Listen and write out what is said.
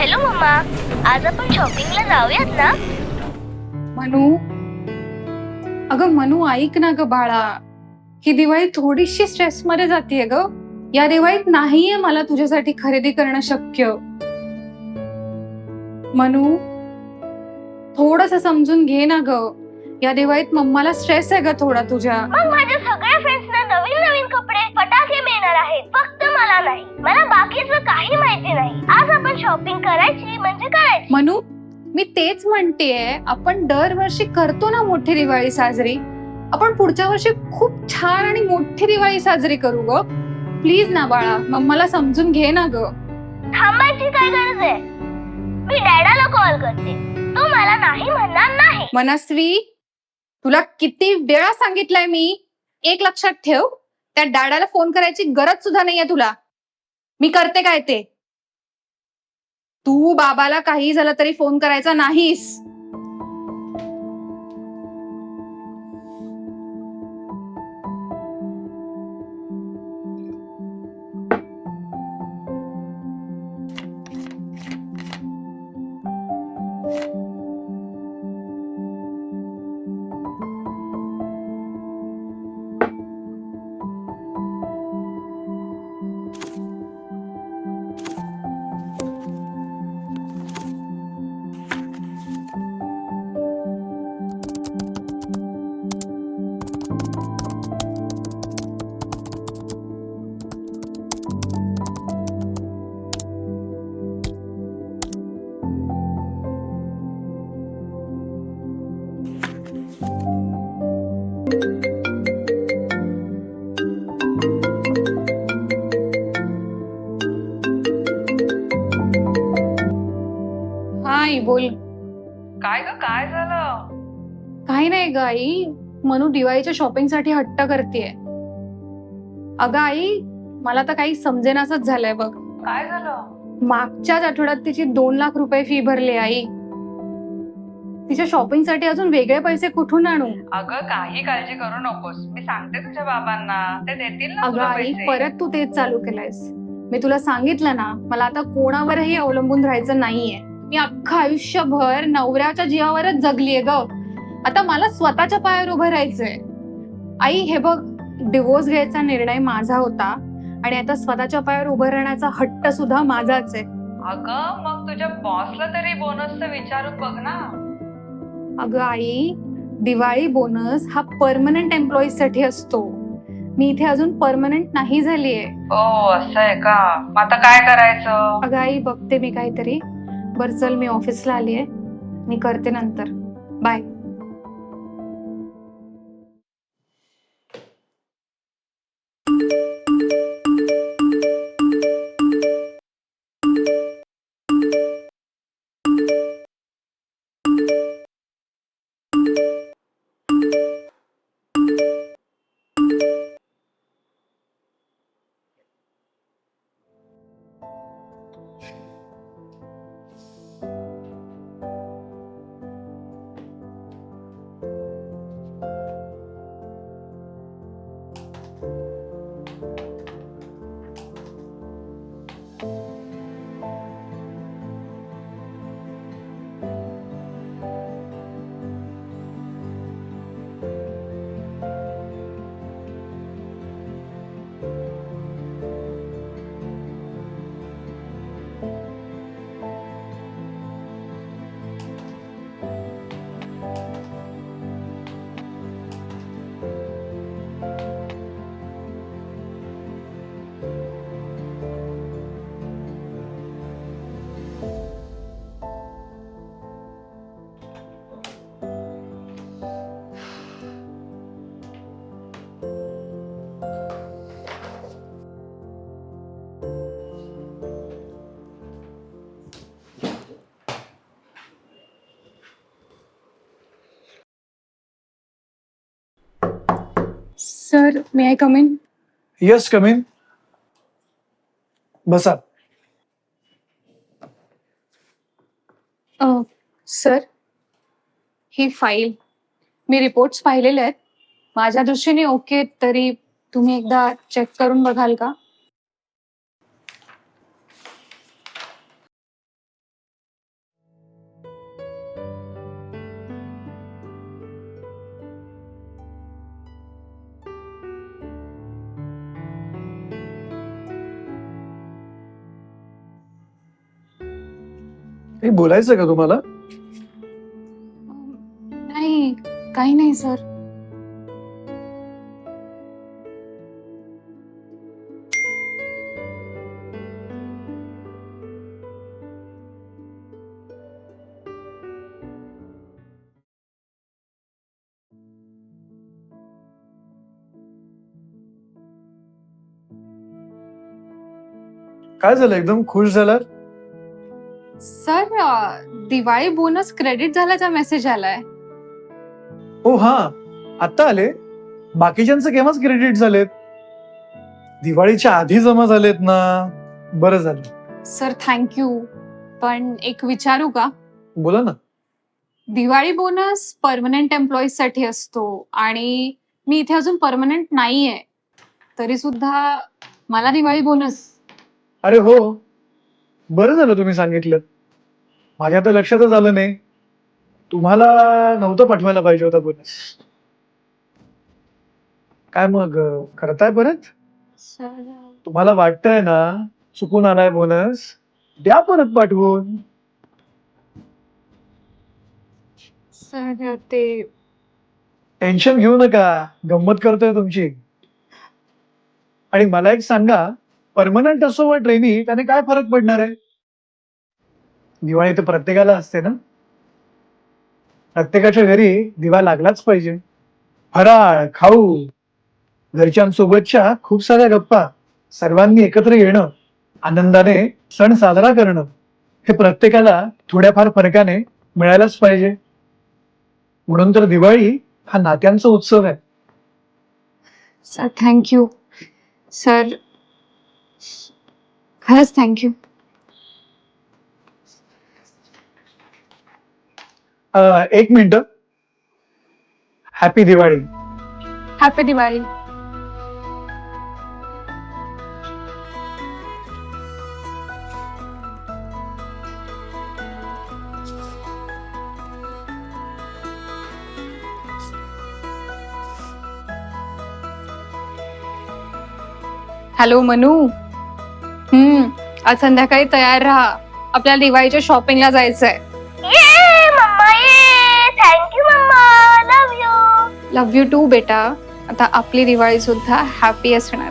Hello mamma, आज आपण शॉपिंगला जाऊयात ना? मनू, अगं मनू ऐक ना ग बाळा, ही दिवाळी थोडीशी स्ट्रेस मध्ये जातीये ग. या दिवाळीत नाहीये मला तुझ्यासाठी खरेदी करणं शक्य. मनू, थोडस समजून घे ना ग. या दिवाळीत मम्माला स्ट्रेस आहे ग थोडा तुझ्या. मग माझ्या सगळ्या फ्रेंड्सना नवीन नवीन कपडे, फटाके मिळणार आहेत, फक्त मला नाही. मला बाकीचं काही माहिती नाही. आज आपण शॉपिंग करायची म्हणजे करायची. मनू, मी तेच म्हणतेय, आपण दरवर्षी करतो ना मोठी दिवाळी साजरी. आपण पुढच्या वर्षी खूप छान आणि मोठी दिवाळी साजरी करू ग. प्लीज ना बाळा, मम्माला समजून घे ना ग. थांबायची काय गरज आहे? मी डॅडाला कॉल करते. तो मला नाही म्हणणार नाही. मनस्वी, तुला किती वेळा सांगितलंय मी, एक लक्षात ठेव, त्या डॅडाला फोन करायची गरज सुद्धा नाहीये तुला. मी करते काय ते. तू बाबाला काही झालं तरी फोन करायचा नाहीस. हा आई बोल. काय ग, काय झालं? काही नाही ग आई, मनू दिवाळीच्या शॉपिंग साठी हट्ट करतेय. अगं आई, मला तर काही समजेनासच झालंय बघ. काय झालं? मागच्याच आठवड्यात तिची 2 लाख रुपये फी भरली आई. तिच्या शॉपिंग साठी अजून वेगळे पैसे कुठून आणू? अगं काही काळजी करू नकोस, मी सांगते तुझ्या बाबांना, ते देतील ना अगं तुला आई, पैसे. परत तू तेच चालू केलंयस. मी तुला सांगितलं ना, मला आता कोणावरही अवलंबून राहायचं नाहीये. मी अख्खं आयुष्यभर नवऱ्याच्या जीवावरच जगलीये ग. आता मला स्वतःच्या पायावर उभं राहायचंय. आई हे बघ, डिवोर्स घ्यायचा निर्णय माझा होता आणि आता स्वतःच्या पायावर उभं राहण्याचा हट्ट सुद्धा माझाच आहे. अगं मग तुझ्या बॉसला तरी बोनसचं विचारून बघ ना. अगं आई, दिवाळी बोनस हा परमनंट एम्प्लॉईज साठी असतो. मी इथे अजून परमनंट नाही झालीये. ओ असं आहे का? मग आता काय करायचं? अगं आई, बघते मी काहीतरी. बरं चल, मी ऑफिसला आलीये, मी करते नंतर. Bye. Sir, may I come in? Yes, come in. बसा. सर, ही फाईल, मी रिपोर्ट्स पाहिलेले आहेत. माझ्या दृष्टीने ओके, तरी तुम्ही एकदा चेक करून बघाल का? हे बोलायचं का तुम्हाला? नाही, काही नाही सर. काय झालं, एकदम खुश झाला? सर, दिवाळी बोनस क्रेडिट झाल्याचा मेसेज आलाय. हो हा, आता आले. बाकीच्यांचं केव्हाच क्रेडिट झालेत. दिवाळीच्या आधी जमा झालेत ना. बरं झालं. Sir thank you. पण एक विचारू का? बोला ना. दिवाळी बोनस परमनंट एम्प्लॉईज साठी असतो आणि मी इथे अजून परमनंट नाहीये, तरी सुद्धा मला दिवाळी बोनस. अरे हो, बरं झालं तुम्ही सांगितलं. माझ्या तर लक्षातच आलं नाही. तुम्हाला नव्हतं पाठवायला पाहिजे होता बोनस. काय मग करताय परत? सर, तुम्हाला वाटतंय ना चुकून आलाय बोनस, द्या परत पाठवून. सर ते टेन्शन घेऊ नका, गंमत करतोय तुमची. आणि मला एक सांगा, परमनंट असो वा ट्रेनी, त्याने काय फरक पडणार आहे? दिवाळी तर प्रत्येकाला असते ना. प्रत्येकाच्या घरी दिवा लागलाच पाहिजे. फराळ, खाऊ, घरच्यांसोबतच्या खूप साऱ्या गप्पा, सर्वांनी एकत्र येणं, आनंदाने सण साजरा करणं, हे प्रत्येकाला थोड्याफार फरकाने मिळायलाच पाहिजे. म्हणून तर दिवाळी हा नात्यांचा उत्सव आहे. Sir thank you. सर खरंच थँक्यू. एक minute. Happy Diwali. Happy Diwali. Hello Manu. आज संध्याकाळी तयार राहा, आपल्याला दिवाळीच्या शॉपिंगला जायचंय. ये मम्मा ये. Thank you mamma. Love you. Love you too बेटा. आता आपली दिवाळी सुद्धा हॅपी असणार.